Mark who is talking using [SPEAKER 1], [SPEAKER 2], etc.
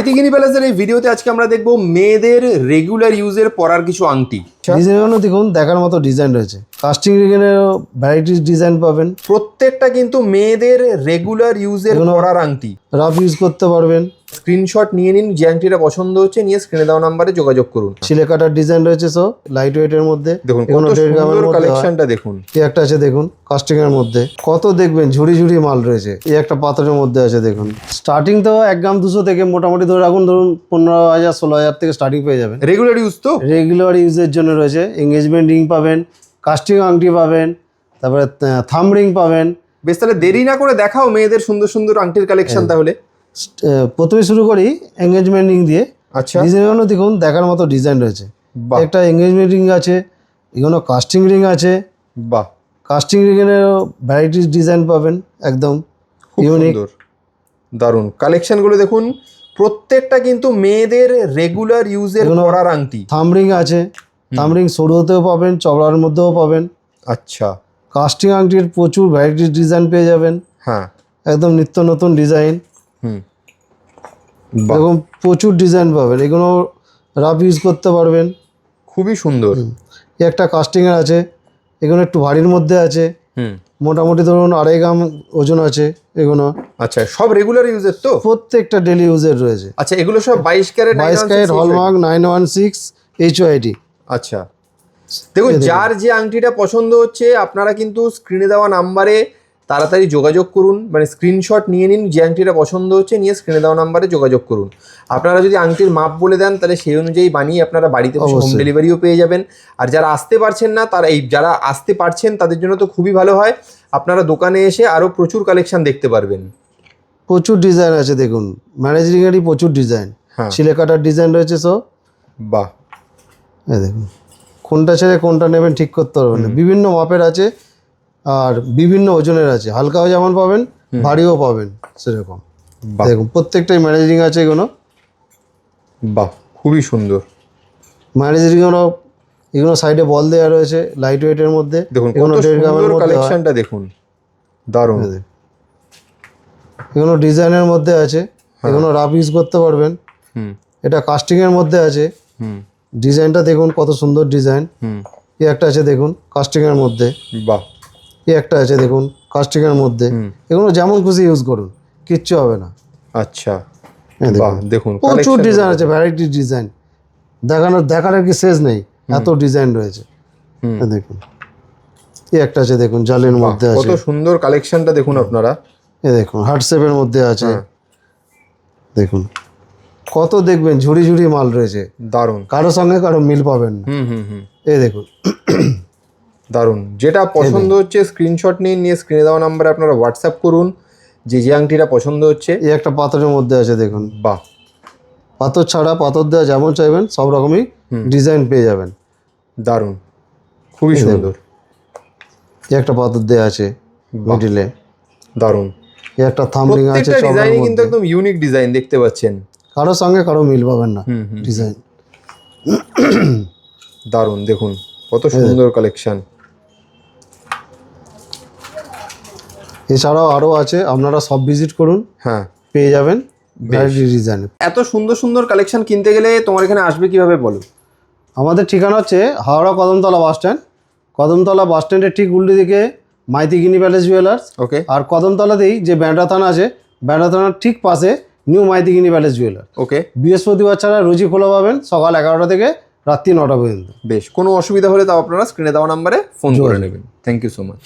[SPEAKER 1] মাইথিগিনি প্যালেসের এই ভিডিওতে আজকে আমরা দেখবো মেয়েদের রেগুলার ইউজের পরার কিছু আংটি।
[SPEAKER 2] ডিজাইনগুলো দেখুন, দেখার মতো ডিজাইন রয়েছে। কাস্টিং রিংয়ের ভ্যারাইটিস ডিজাইন পাবেন।
[SPEAKER 1] প্রত্যেকটা কিন্তু মেয়েদের রেগুলার ইউজের পরার আংটি,
[SPEAKER 2] রাফ ইউজ করতে পারবেন।
[SPEAKER 1] স্ক্রিনশট নিয়ে নিন, যে আংটিটা পছন্দ হচ্ছে নিয়ে স্ক্রিনে দেওয়া নাম্বারে যোগাযোগ করুন।
[SPEAKER 2] সিলে কাটার ডিজাইন রয়েছে, সব লাইট ওয়েটের মধ্যে।
[SPEAKER 1] দেখুন কত সুন্দর কালেকশনটা দেখুন।
[SPEAKER 2] এই একটা আছে দেখুন কাস্টিং এর মধ্যে, কত দেখবেন ঝুড়ি ঝুড়ি মাল রয়েছে। এই একটা পাথরের মধ্যে আছে দেখুন। স্টার্টিং তো 1 গ্রাম 200 থেকে মোটামুটি ধরে রাখুন, ধরুন 15,000 16,000 থেকে স্টার্টিং পেয়ে যাবেন।
[SPEAKER 1] রেগুলার ইউজ তো
[SPEAKER 2] রেগুলার ইউজের জন্য রয়েছে। এঙ্গেজমেন্ট রিং পাবেন, কাস্টিং আংটি পাবেন, তারপরে থাম রিং পাবেন।
[SPEAKER 1] বেশ, তাহলে দেরি না করে দেখাও মেয়েদের সুন্দর সুন্দর আংটির কালেকশন। তাহলে
[SPEAKER 2] প্রথমে শুরু করি এঙ্গেজমেন্ট রিং দিয়ে।
[SPEAKER 1] আচ্ছা,
[SPEAKER 2] ডিজাইনগুলো দেখুন, দেখার মতো ডিজাইন রয়েছে।
[SPEAKER 1] বাহ।
[SPEAKER 2] একটা এঙ্গেজমেন্ট রিং আছে, এগুলো কাস্টিং রিং আছে।
[SPEAKER 1] বাহ,
[SPEAKER 2] কাস্টিং রিংয়ের ভ্যারাইটিস ডিজাইন পাবেন, একদম
[SPEAKER 1] খুব
[SPEAKER 2] ইউনিক।
[SPEAKER 1] সুন্দর, দারুণ কালেকশনগুলো দেখুন। প্রত্যেকটা কিন্তু মেয়েদের রেগুলার ইউজের পরার আংটি।
[SPEAKER 2] থাম রিং আছে, থাম রিং সরু হতেও পাবেন, চওড়ার মধ্যেও পাবেন।
[SPEAKER 1] আচ্ছা,
[SPEAKER 2] কাস্টিং আংটির প্রচুর ভ্যারাইটিস ডিজাইন পেয়ে যাবেন,
[SPEAKER 1] হ্যাঁ,
[SPEAKER 2] একদম নিত্য নতুন ডিজাইন। এরকম প্রচুর ডিজাইন পাবেন, এগুলো রাফ ইউজ করতে পারবেন।
[SPEAKER 1] খুবই সুন্দর।
[SPEAKER 2] এই একটা কাস্টিংয়ের আছে, এগুলো একটু ভারীর মধ্যে আছে। মোটামুটি ধরুন 2.5 গ্রাম ওজন আছে এগুলো।
[SPEAKER 1] আচ্ছা, সব রেগুলার ইউজের তো?
[SPEAKER 2] প্রত্যেকটা ডেলি ইউজের রয়েছে।
[SPEAKER 1] আচ্ছা, এগুলো সব 22 ক্যারেট
[SPEAKER 2] 22 ক্যারেট হলমার্ক 916 HYD।
[SPEAKER 1] আচ্ছা, দেখুন যার যে আংটিটা পছন্দ হচ্ছে আপনারা কিন্তু স্ক্রিনে দেওয়া নাম্বারে তাড়াতাড়ি যোগাযোগ করুন, মানে স্ক্রিনশট নিয়ে নিন, যে আংটিটা পছন্দ হচ্ছে নিয়ে স্ক্রিনে দেওয়া নাম্বারে যোগাযোগ করুন। আপনারা যদি আংটির মাপ বলে দেন তাহলে সেই অনুযায়ী বানিয়ে আপনারা বাড়িতে হোম ডেলিভারিও পেয়ে যাবেন। আর যারা আসতে পারছেন না, যারা আসতে পারছেন তাদের জন্য তো খুবই ভালো হয়, আপনারা দোকানে এসে আরও প্রচুর কালেকশন দেখতে পারবেন।
[SPEAKER 2] প্রচুর ডিজাইন আছে দেখুন, ম্যারেজ রিংয়েরই প্রচুর ডিজাইন। সিলে কাটার ডিজাইন রয়েছে সব।
[SPEAKER 1] বাহ,
[SPEAKER 2] এই দেখুন, কোনটা ছেড়ে কোনটা নেবেন ঠিক করতে পারবেন না। বিভিন্ন মাপের আছে আর বিভিন্ন ওজনের আছে, হালকাও যেমন পাবেন ভারীও পাবেন সেরকম। দেখুন প্রত্যেকটাই ম্যারেজ রিং আছে এগুলো।
[SPEAKER 1] বাহ, খুবই সুন্দর
[SPEAKER 2] ম্যারেজ রিংগুলো, এগুলো সাইডে বল দেওয়া রয়েছে লাইট ওয়েটের মধ্যে।
[SPEAKER 1] দেখুন কত সুন্দর কালেকশনটা দেখুন, দারুণ।
[SPEAKER 2] এগুলো ডিজাইনের মধ্যে আছে, এগুলো রাফ ইউজ করতে পারবেন। এটা কাস্টিংয়ের মধ্যে আছে। ডিজাইনটা দেখুন কত সুন্দর ডিজাইন। এই একটা আছে দেখুন কাস্টিংয়ের মধ্যে।
[SPEAKER 1] বাহ,
[SPEAKER 2] এই একটা আছে দেখুন কাস্টিংয়ের মধ্যে। এগুলো যেমন খুশি ইউজ করুন, কিচ্ছু হবে না।
[SPEAKER 1] আচ্ছা, বাহ, দেখুন
[SPEAKER 2] প্রচুর ডিজাইন আছে, ভ্যারাইটি ডিজাইন। দেখার কি শেষ নেই, এত ডিজাইন রয়েছে। দেখুন এই একটা আছে দেখুন জালের মধ্যে আছে,
[SPEAKER 1] কত সুন্দর কালেকশনটা দেখুন আপনারা।
[SPEAKER 2] এই দেখুন হার্ট শেপের মধ্যে আছে। দেখুন কত দেখবেন ঝুড়ি ঝুড়ি মাল রয়েছে,
[SPEAKER 1] দারুণ।
[SPEAKER 2] কারো সঙ্গে কারো মিল পাবেন না। এই দেখুন
[SPEAKER 1] দারুণ। যেটা পছন্দ হচ্ছে স্ক্রিনশট নিয়ে স্ক্রিনে দেওয়া নাম্বারে আপনারা হোয়াটসঅ্যাপ করুন, যে আংটিটা পছন্দ হচ্ছে।
[SPEAKER 2] এই একটা পাথরের মধ্যে আছে দেখুন।
[SPEAKER 1] বাহ,
[SPEAKER 2] পাথর ছাড়া পাথর দেওয়া যেমন চাইবেন সব রকমই ডিজাইন পেয়ে যাবেন।
[SPEAKER 1] দারুণ, খুবই সুন্দর।
[SPEAKER 2] এই একটা পাথর দেওয়া আছে মিডিলে,
[SPEAKER 1] দারুণ।
[SPEAKER 2] এই একটা থাম রিং আছে।
[SPEAKER 1] প্রত্যেকটা ডিজাইনই কিন্তু একদম ইউনিক ডিজাইন দেখতে পাচ্ছেন,
[SPEAKER 2] কারো সঙ্গে কারো মিল পাবেন না ডিজাইন।
[SPEAKER 1] দারুণ, দেখুন কত সুন্দর কালেকশন।
[SPEAKER 2] এছাড়াও আরও আছে, আপনারা সব ভিজিট করুন,
[SPEAKER 1] হ্যাঁ
[SPEAKER 2] পেয়ে যাবেন ভ্যারাইটি ডিজাইন।
[SPEAKER 1] এত সুন্দর সুন্দর কালেকশন কিনতে গেলে তোমার এখানে আসবে কিভাবে বলো?
[SPEAKER 2] আমাদের ঠিকানা হচ্ছে হাওড়া কদমতলা বাস স্ট্যান্ড। কদমতলা বাস স্ট্যান্ডের ঠিক উল্টো দিকে মাইথিগিনি প্যালেস জুয়েলার্স।
[SPEAKER 1] ওকে। আর
[SPEAKER 2] কদমতলাতেই যে ব্যান্ডা থানা আছে, ব্যান্ডা থানার ঠিক পাশে নিউ মাইথিগিনি প্যালেস জুয়েলার্স।
[SPEAKER 1] ওকে।
[SPEAKER 2] বৃহস্পতিবার ছাড়া রোজই খোলা পাবেন, সকাল 11টা থেকে রাত্রি 9টা পর্যন্ত।
[SPEAKER 1] বেশ, কোনো অসুবিধা হলে তাও আপনারা স্ক্রিনে দেওয়া নাম্বারে ফোন করে নেবেন। Thank you so much.